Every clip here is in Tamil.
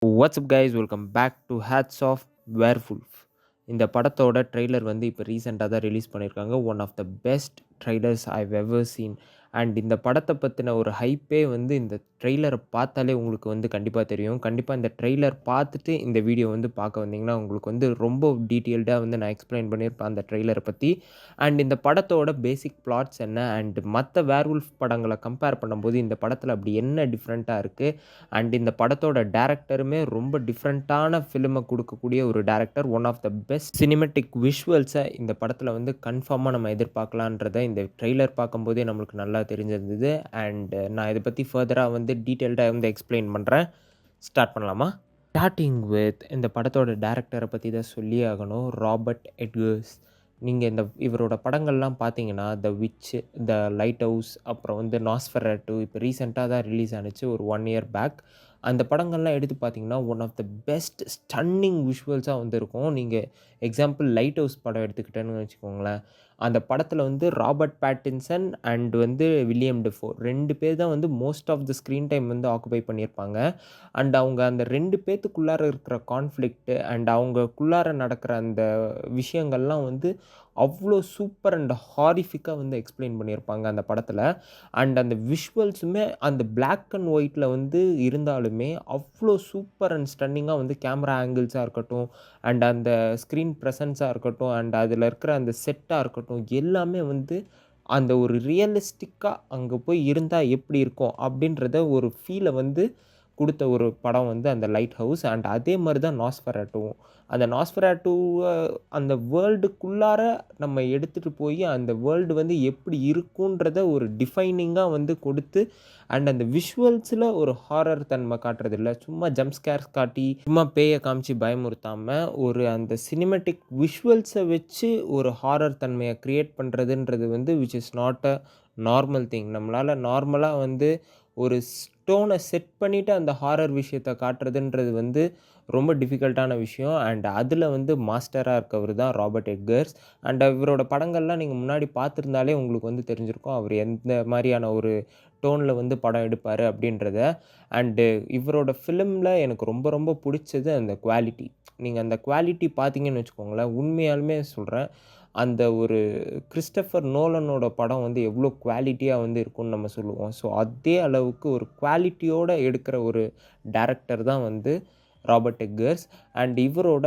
WhatsApp guys welcome back to hates of werewolf. இந்த படத்தோட ட்ரெய்லர் வந்து இப்போ ரீசெண்டாக தான் ரிலீஸ் பண்ணியிருக்காங்க. One of the best trailers I've ever seen. And இந்த படத்தை பற்றின ஒரு ஹைப்பே வந்து இந்த ட்ரெய்லரை பார்த்தாலே உங்களுக்கு வந்து கண்டிப்பாக தெரியும். கண்டிப்பாக இந்த ட்ரெய்லர் பார்த்துட்டு இந்த வீடியோ வந்து பார்க்க வந்தீங்கன்னா உங்களுக்கு வந்து ரொம்ப டீட்டெயில்டாக வந்து நான் எக்ஸ்பிளைன் பண்ணியிருப்பேன் அந்த ட்ரெய்லரை பற்றி. அண்ட் இந்த படத்தோட பேசிக் பிளாட்ஸ் என்ன அண்ட் மற்ற வேர்வுல்ஃப் படங்களை கம்பேர் பண்ணும்போது இந்த படத்தில் அப்படி என்ன டிஃப்ரெண்ட்டாக இருக்குது. அண்ட் இந்த படத்தோட டேரக்டருமே ரொம்ப டிஃப்ரெண்ட்டான ஃபிலிமை கொடுக்கக்கூடிய ஒரு director. One of the best cinematic விஷுவல்ஸை இந்த படத்தில் வந்து கன்ஃபார்மாக நம்ம எதிர்பார்க்கலான்றதை இந்த ட்ரெய்லர் பார்க்கும்போதே நம்மளுக்கு நல்லா தெரிஞ்சிருந்தது. அண்ட் நான் இதை பற்றி ஃபர்தராக வந்து டீட்டெயில்டாக வந்து எக்ஸ்பிளைன் பண்ணுறேன். ஸ்டார்ட் பண்ணலாமா? ஸ்டார்டிங் வித் இந்த படத்தோட டேரக்டரை பற்றி தான் சொல்லியே ஆகணும். Robert Eggers. நீங்கள் இவரோட படங்கள்லாம் பார்த்தீங்கன்னா த விட்ச், த லைட் ஹவுஸ், அப்புறம் வந்து நாஸ்ஃபெராட்டு இப்போ ரீசெண்டாக தான் ரிலீஸ் ஆனுச்சு ஒரு 1 இயர் பேக். அந்த படங்கள்லாம் எடுத்து பார்த்தீங்கன்னா one of the best stunning விஷுவல்ஸாக வந்து இருக்கும். நீங்கள் எக்ஸாம்பிள் லைட் ஹவுஸ் படம் எடுத்துக்கிட்டேன்னு வச்சுக்கோங்களேன். அந்த படத்தில் வந்து ராபர்ட் பேட்டின்சன் அண்ட் வந்து வில்லியம் டெஃபோ 2 பேர் தான் வந்து most of the screen time வந்து ஆக்குபை பண்ணியிருப்பாங்க. அண்ட் அவங்க அந்த 2 பேத்துக்குள்ளார இருக்கிற கான்ஃப்ளிக்ட்டு அண்ட் அவங்கக்குள்ளார நடக்கிற அந்த விஷயங்கள்லாம் வந்து அவ்வளோ சூப்பர் அண்ட் ஹாரிஃபிக்காக வந்து எக்ஸ்பிளைன் பண்ணியிருப்பாங்க அந்த படத்தில். அண்ட் அந்த விஷுவல்ஸுமே அந்த பிளாக் அண்ட் ஒயிட்டில் வந்து இருந்தாலுமே அவ்வளோ சூப்பர் அண்ட் ஸ்டன்னிங்காக வந்து கேமரா ஆங்கிள்ஸாக இருக்கட்டும் அண்ட் அந்த ஸ்க்ரீன் ப்ரெசன்ஸாக இருக்கட்டும் அண்ட் அதில் இருக்கிற அந்த செட்டாக இருக்கட்டும் எல்லாமே வந்து அந்த ஒரு ரியலிஸ்டிக்காக அங்கே போய் இருந்தால் எப்படி இருக்கும் அப்படின்றத ஒரு ஃபீலை வந்து கொடுத்த ஒரு படம் வந்து அந்த லைட் ஹவுஸ். அண்ட் அதே மாதிரி தான் நாஸ்ஃபெராட்டுவும். அந்த நாஸ்ஃபெராட்டுவ அந்த வேர்ல்டுக்குள்ளார நம்ம எடுத்துகிட்டு போய் அந்த வேர்ல்டு வந்து எப்படி இருக்குன்றத ஒரு டிஃபைனிங்காக வந்து கொடுத்து அண்ட் அந்த விஷுவல்ஸில் ஒரு ஹாரர் தன்மை காட்டுறதில்ல. சும்மா ஜம்ப் ஸ்கேர்ஸ் காட்டி சும்மா பேயை காமிச்சு பயமுறுத்தாமல் ஒரு அந்த சினிமேட்டிக் விஷுவல்ஸை வச்சு ஒரு ஹாரர் தன்மையை க்ரியேட் பண்ணுறதுன்றது வந்து which is not a normal thing. நம்மளால் நார்மலாக வந்து ஒரு ஸ்டோனை செட் பண்ணிவிட்டு அந்த ஹாரர் விஷயத்தை காட்டுறதுன்றது வந்து ரொம்ப டிஃபிகல்ட்டான விஷயம். அண்ட் அதில் வந்து மாஸ்டராக இருக்கவர் தான் ராபர்ட் எட்கர்ஸ். அண்ட் இவரோட படங்கள்லாம் நீங்கள் முன்னாடி பார்த்துருந்தாலே உங்களுக்கு வந்து தெரிஞ்சிருக்கும் அவர் எந்த மாதிரியான ஒரு டோனில் வந்து படம் எடுப்பார் அப்படின்றத. அண்டு இவரோட ஃபிலிமில் எனக்கு ரொம்ப ரொம்ப பிடிச்சது அந்த குவாலிட்டி. நீங்கள் அந்த குவாலிட்டி பார்த்தீங்கன்னு வச்சுக்கோங்களேன், உண்மையாலுமே சொல்கிறேன், அந்த ஒரு கிறிஸ்டோஃபர் நோலனோட படம் வந்து எவ்வளோ குவாலிட்டியாக வந்து இருக்கும்னு நம்ம சொல்லுவோம். ஸோ அதே அளவுக்கு ஒரு குவாலிட்டியோடு எடுக்கிற ஒரு டைரக்டர் தான் வந்து ராபர்ட் எட்கர்ஸ். அண்ட் இவரோட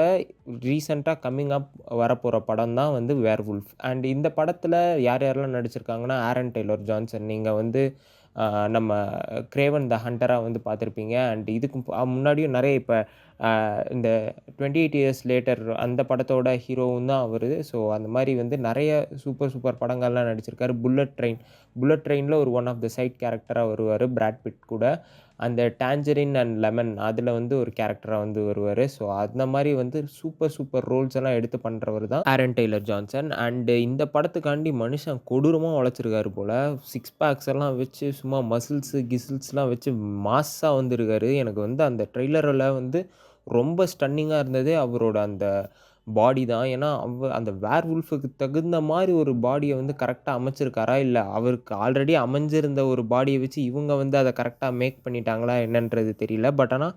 ரீசெண்டாக கம்மிங் அப் வரப்போகிற படம் தான் வந்து வேர்வுல்ஃப். அண்ட் இந்த படத்தில் யார் யாரெல்லாம் நடிச்சிருக்காங்கன்னா ஆரன் டெய்லர் ஜான்சன். நீங்கள் வந்து நம்ம கிரேவன் த ஹண்டராக வந்து பார்த்துருப்பீங்க. அண்ட் இதுக்கு முன்னாடியும் நிறைய இப்போ இந்த 28 இயர்ஸ் லேட்டர் அந்த படத்தோட ஹீரோவும் தான் அவர். ஸோ அந்த மாதிரி வந்து நிறைய சூப்பர் சூப்பர் படங்கள்லாம் நடிச்சிருக்காரு. புல்லட் ட்ரெயினில் ஒரு ஒன் ஆஃப் த சைட் கேரக்டராக வருவார் பிராட் பிட் கூட. அந்த டான்ஜரின் அண்ட் லெமன் அதில் வந்து ஒரு கேரக்டராக வந்து வருவார். ஸோ அந்த மாதிரி வந்து சூப்பர் சூப்பர் ரோல்ஸ் எல்லாம் எடுத்து பண்ணுறவர் தான் ஆரன் டெய்லர் ஜான்சன். அண்டு இந்த படத்துக்காண்டி மனுஷன் கொடூரமாக உழைச்சிருக்காரு போல். சிக்ஸ் பேக்ஸ் எல்லாம் வச்சு சும்மா கிசில்ஸ்லாம் வச்சு மாஸாக வந்துருக்காரு. எனக்கு வந்து அந்த ட்ரெய்லரில் வந்து ரொம்ப ஸ்டன்னிங்காக இருந்ததே அவரோட அந்த பாடி தான். ஏன்னா அந்த வேர்வுல்ஃபுக்கு தகுந்த மாதிரி ஒரு பாடியை வந்து கரெக்டாக அமைச்சிருக்காரா, இல்லை அவருக்கு ஆல்ரெடி அமைஞ்சிருந்த ஒரு பாடியை வச்சு இவங்க வந்து அதை கரெக்டாக மேக் பண்ணிட்டாங்களா என்னன்றது தெரியல. பட் ஆனால்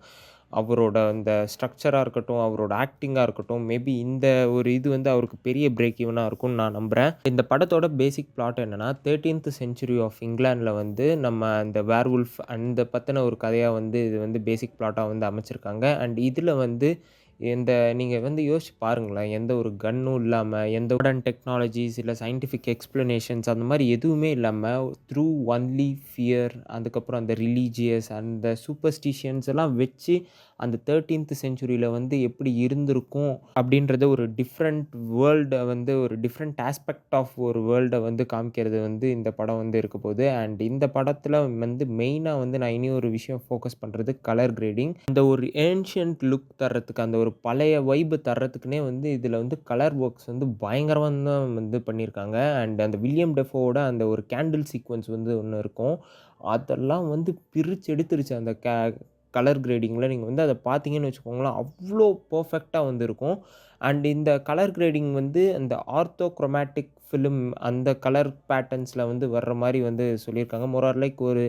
அவரோட அந்த ஸ்ட்ரக்சராக இருக்கட்டும், அவரோட ஆக்டிங்காக இருக்கட்டும், மேபி இந்த ஒரு இது வந்து அவருக்கு பெரிய பிரேக் ஈவனாக இருக்கும்னு நான் நம்புகிறேன். இந்த படத்தோட பேசிக் பிளாட் என்னென்னா 13th சென்ச்சுரி ஆஃப் இங்கிலாண்டில் வந்து நம்ம அந்த வேர்வுல்ஃப் அந்த பற்றின ஒரு கதையாக வந்து இது வந்து பேசிக் பிளாட்டாக வந்து அமைச்சிருக்காங்க. அண்ட் இதில் வந்து நீங்கள் வந்து யோசிச்சு பாருங்களேன், எந்த ஒரு கன்னும் இல்லாமல், எந்த மாடர்ன் டெக்னாலஜிஸ் இல்லை சயின்டிஃபிக் எக்ஸ்ப்ளனேஷன்ஸ் அந்த மாதிரி எதுவுமே இல்லாமல் த்ரூ ஒன்லி ஃபியர், அதுக்கப்புறம் அந்த ரிலீஜியஸ் அந்த சூப்பர்ஸ்டிஷியன்ஸ் எல்லாம் வச்சு அந்த 13th சென்ச்சுரியில் வந்து எப்படி இருந்திருக்கும் அப்படின்றத ஒரு டிஃப்ரெண்ட் வேர்ல்டை வந்து ஒரு டிஃப்ரெண்ட் ஆஸ்பெக்ட் ஆஃப் ஒரு வேர்ல்டை வந்து காமிக்கிறது வந்து இந்த படம் வந்து இருக்க போகுது. அண்ட் இந்த படத்தில் வந்து மெயினாக வந்து நான் இனி ஒரு விஷயம் ஃபோக்கஸ் பண்ணுறது கலர் கிரேடிங். அந்த ஒரு ஏன்ஷியன்ட் லுக் தர்றதுக்கு, அந்த ஒரு பழைய வைப்பு தர்றதுக்குனே வந்து இதில் வந்து கலர் ஒர்க்ஸ் வந்து பயங்கரமாக தான் வந்து பண்ணியிருக்காங்க. அண்ட் அந்த வில்லியம் டெஃபோவோட அந்த ஒரு கேண்டில் சீக்வன்ஸ் வந்து ஒன்று இருக்கும், அதெல்லாம் வந்து பிரித்து எடுத்துருச்சு அந்த கலர் கிரேடிங்கில். நீங்கள் வந்து அதை பார்த்தீங்கன்னு வச்சுக்கோங்களேன், அவ்வளோ பர்ஃபெக்டாக வந்து இருக்கும். அண்ட் இந்த கலர் கிரேடிங் வந்து அந்த ஆர்த்தோக்ரோமேட்டிக் ஃபிலிம் அந்த கலர் பேட்டர்ன்ஸில் வந்து வர்ற மாதிரி வந்து சொல்லியிருக்காங்க. மோர் ஆர் லைக் ஒரு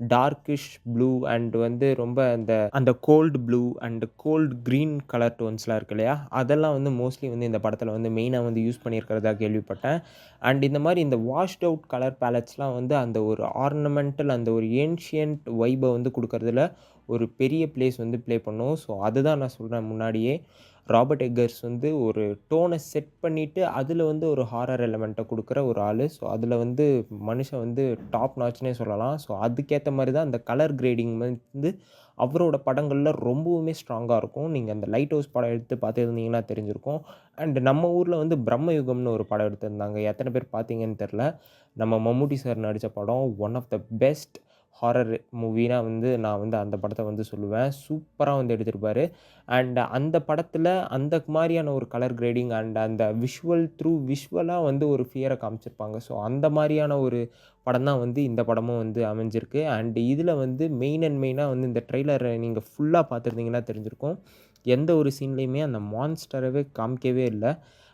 டார்க்கிஷ் ப்ளூ அண்ட் வந்து ரொம்ப அந்த அந்த gold blue and gold green colour டோன்ஸ்லாம் இருக்கு இல்லையா, அதெல்லாம் வந்து மோஸ்ட்லி வந்து இந்த படத்தில் வந்து மெயினாக வந்து யூஸ் பண்ணியிருக்கிறதா கேள்விப்பட்டேன். அண்ட் இந்த மாதிரி இந்த வாஷ்ட் அவுட் கலர் பேலட்ஸ்லாம் வந்து அந்த ஒரு ஆர்னமெண்டல் அந்த ஒரு ஏன்ஷியன்ட் வைபை வந்து கொடுக்கறதுல ஒரு பெரிய பிளேஸ் வந்து ப்ளே பண்ணும். ஸோ அதுதான் நான் சொல்கிறேன் முன்னாடியே. ராபர்ட் எக்கர்ஸ் வந்து ஒரு டோனை செட் பண்ணிவிட்டு அதில் வந்து ஒரு ஹாரர் எலமெண்ட்டை கொடுக்குற ஒரு ஆள். ஸோ அதில் வந்து மனுஷன் வந்து டாப் நாச்னே சொல்லலாம். ஸோ அதுக்கேற்ற மாதிரி தான் அந்த கலர் கிரேடிங் வந்து அவரோட படங்களில் ரொம்பவுமே ஸ்ட்ராங்காக இருக்கும். நீங்கள் அந்த லைட் ஹவுஸ் படம் எடுத்து பார்த்துருந்தீங்கன்னா தெரிஞ்சிருக்கும். அண்ட் நம்ம ஊரில் வந்து பிரம்மயுகம்னு ஒரு படம் எடுத்திருந்தாங்க. எத்தனை பேர் பார்த்தீங்கன்னு தெரில. நம்ம மம்முட்டி சார் நடித்த படம் one of the best horror மூவினா வந்து நான் வந்து அந்த படத்தை வந்து சொல்லுவேன். சூப்பராக வந்து எடுத்திருப்பாரு. அண்ட் அந்த படத்தில் அந்த மாதிரியான ஒரு கலர் கிரேடிங் அண்ட் அந்த விஷுவலாக வந்து ஒரு ஃபியரை காமிச்சிருப்பாங்க. ஸோ அந்த மாதிரியான ஒரு படம் தான் வந்து இந்த படமும் வந்து அமைஞ்சிருக்கு. அண்ட் இதில் வந்து மெயினாக வந்து இந்த ட்ரெய்லரை நீங்கள் ஃபுல்லாக பார்த்துருந்தீங்கன்னா தெரிஞ்சிருக்கும். எந்த ஒரு சீன்லேயுமே அந்த மான்ஸ்டரவே காமிக்கவே இல்ல.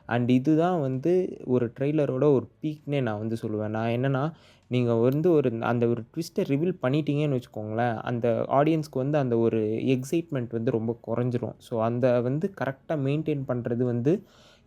அண்ட் இதுதான் வந்து ஒரு ட்ரெய்லரோட ஒரு பீக்னே நான் வந்து சொல்லுவேன். நான் என்னன்னா, நீங்க வந்து அந்த ஒரு ட்விஸ்ட்ட ரிவீல் பண்ணிட்டீங்கன்னு வச்சுக்கோங்களேன், அந்த ஆடியன்ஸ்க்கு வந்து அந்த ஒரு எக்ஸைட்மெண்ட் வந்து ரொம்ப குறைஞ்சிரும். ஸோ அந்த வந்து கரெக்ட்டா மெயின்டெயின் பண்றது வந்து,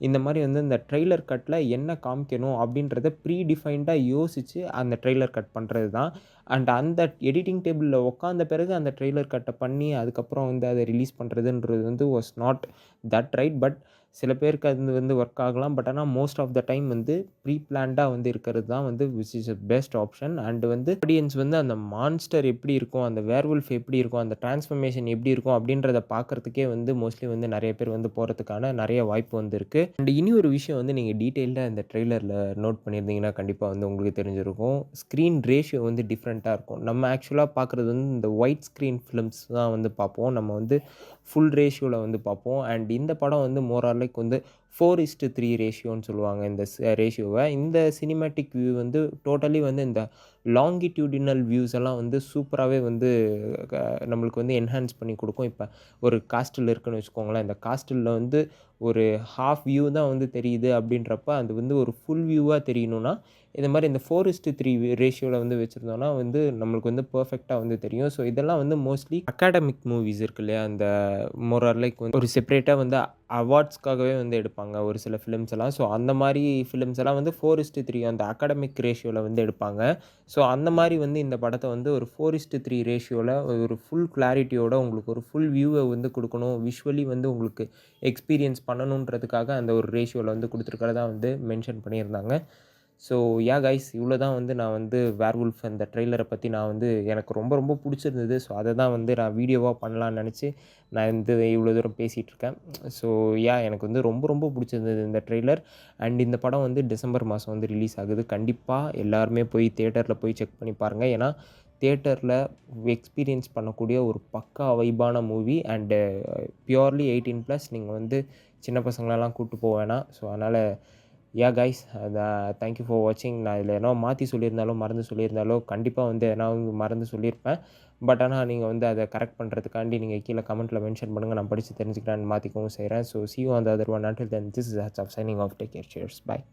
இந்த மாரி வந்து இந்த ட்ரெய்லர் கட்ல என்ன காமிக்கணும் அப்படின்றத ப்ரீ டிஃபைன்டா யோசிச்சு அந்த ட்ரெய்லர் கட் பண்றது தான். அண்ட் அந்த எடிட்டிங் டேபிள்ல உட்காந்த பிறகு அந்த ட்ரெய்லர் கட்ட பண்ணி, அதுக்கப்புறம் வந்து அத ரிலீஸ் பண்றதுன்றது வந்து was not that right. But சில பேருக்கு அது வந்து ஒர்க் ஆகலாம். பட் ஆனா மோஸ்ட் ஆஃப் த டைம் வந்து ப்ரீ பிளான்டா வந்து இருக்கிறது தான் வந்து which is best option. And வந்து ஆடியன்ஸ் வந்து அந்த மான்ஸ்டர் எப்படி இருக்கும், அந்த வேர்வுல்ஃப் எப்படி இருக்கும், அந்த டிரான்ஸ்ஃபர்மேஷன் எப்படி இருக்கும் அப்படின்றத பார்க்கறதுக்கே வந்து மோஸ்ட்லி வந்து நெறைய பேர் வந்து போறதுக்கான நெறைய வாய்ப்பு வந்து இருக்கு. அண்ட் இனி ஒரு விஷயம் வந்து நீங்க டீட்டெயில்டா இந்த ட்ரெய்லர்ல நோட் பண்ணியிருந்தீங்கன்னா கண்டிப்பா வந்து உங்களுக்கு தெரிஞ்சிருக்கும். ஸ்க்ரீன் ரேஷியோ வந்து டிஃப்ரெண்ட்டா இருக்கும். நம்ம ஆக்சுவலா பார்க்குறது வந்து இந்த ஒயிட் ஸ்க்ரீன் ஃபிலிம்ஸ் தான் வந்து பார்ப்போம். நம்ம வந்து ஃபுல் ரேஷியோல வந்து பார்ப்போம். அண்ட் இந்த படம் வந்து மோர் ஆர் லைக் வந்து 4:3 ரேஷியோன்னு சொல்லுவாங்க இந்த ரேஷியோவ. இந்த சினிமேட்டிக் வியூ வந்து டோட்டலி வந்து இந்த லாங்கிட்யூடினல் வியூஸ் எல்லாம் வந்து சூப்பராவே வந்து க நம்மளுக்கு வந்து என்ஹான்ஸ் பண்ணி குடுக்கும். இப்ப ஒரு காஸ்டில் இருக்குன்னு வச்சுக்கோங்களேன். இந்த காஸ்டில்ல வந்து ஒரு ஹாஃப் வியூ தான் வந்து தெரியுது அப்படின்றப்ப, அது வந்து ஒரு ஃபுல் வியூவா தெரியணும்னா, இந்த மாரி இந்த 4:3 ரேஷியோல வந்து வச்சிருந்தோம்னா வந்து நம்மளுக்கு வந்து பெர்ஃபெக்ட்டா வந்து தெரியும். ஸோ இதெல்லாம் வந்து மோஸ்ட்லி அகாடமிக் மூவிஸ் இருக்கு இல்லையா? அந்த மோர் ஆர் லைக் வந்து ஒரு செப்பரேட்டா வந்து அவார்ட்ஸ்க்காகவே வந்து எடுப்பாங்க ஒரு சில ஃபிலிம்ஸ் எல்லாம். ஸோ அந்த மாரி ஃபிலிம்ஸ் எல்லாம் வந்து 4:3 அந்த அகாடமிக் ரேஷியோல வந்து எடுப்பாங்க. ஸோ அந்த மாரி வந்து இந்த படத்த வந்து ஒரு 4:3 ரேஷியோல ஒரு ஃபுல் கிளாரிட்டியோட உங்களுக்கு ஒரு ஃபுல் வியூவ வந்து குடுக்கணும். விஷுவலி வந்து உங்களுக்கு எக்ஸ்பீரியன்ஸ் பண்ணணுன்றதுக்காக அந்த ஒரு ரேஷியோல வந்து குடுத்துருக்கிறதா வந்து மென்ஷன் பண்ணியிருந்தாங்க. ஸோ கைஸ் இவ்வளோ தான் வந்து நான் வந்து வேர்வுல்ஃப் அந்த ட்ரெய்லர பத்தி நான் வந்து எனக்கு ரொம்ப ரொம்ப புடிச்சிருந்தது. ஸோ அத தான் வந்து நான் வீடியோவா பண்ணலான்னு நெனச்சு, நான் வந்து இவ்வளோ தூரம் பேசிட்டு இருக்கேன். ஸோ எனக்கு வந்து ரொம்ப ரொம்ப புடிச்சிருந்தது இந்த ட்ரெய்லர். அண்ட் இந்த படம் வந்து டிசம்பர் மாதம் வந்து ரிலீஸ் ஆகுது. கண்டிப்பா எல்லாருமே போய் தியேட்டர்ல போய் செக் பண்ணி பாருங்க. ஏன்னா, தியேட்டர்ல எக்ஸ்பீரியன்ஸ் பண்ணக்கூடிய ஒரு பக்கா வைபான மூவி அண்டு பியூர்லி 18+ நீங்க வந்து சின்ன பசங்களலாம் கூட்டு போ வேணாம். ஸோ அதனால கைஸ் தேங்க் யூ ஃபார் வாட்சிங். நான் இதில எதனா மாத்தி சொல்லியிருந்தாலோ, மறந்து சொல்லியிருந்தாலோ கண்டிப்பா வந்து எதனா மறந்து சொல்லியிருப்பேன். பட் ஆனா நீங்க வந்து அத கரெக்ட் பண்றதுக்காண்டி நீங்க கீழ கமெண்ட்ல மென்ஷன் பண்ணுங்க. நான் படிச்சு தெரிஞ்சுக்கிறேன், மாத்திக்கவும் செய்றேன். So see you on the other one. Until then, this is Hats signing off. Take care. Cheers. Bye.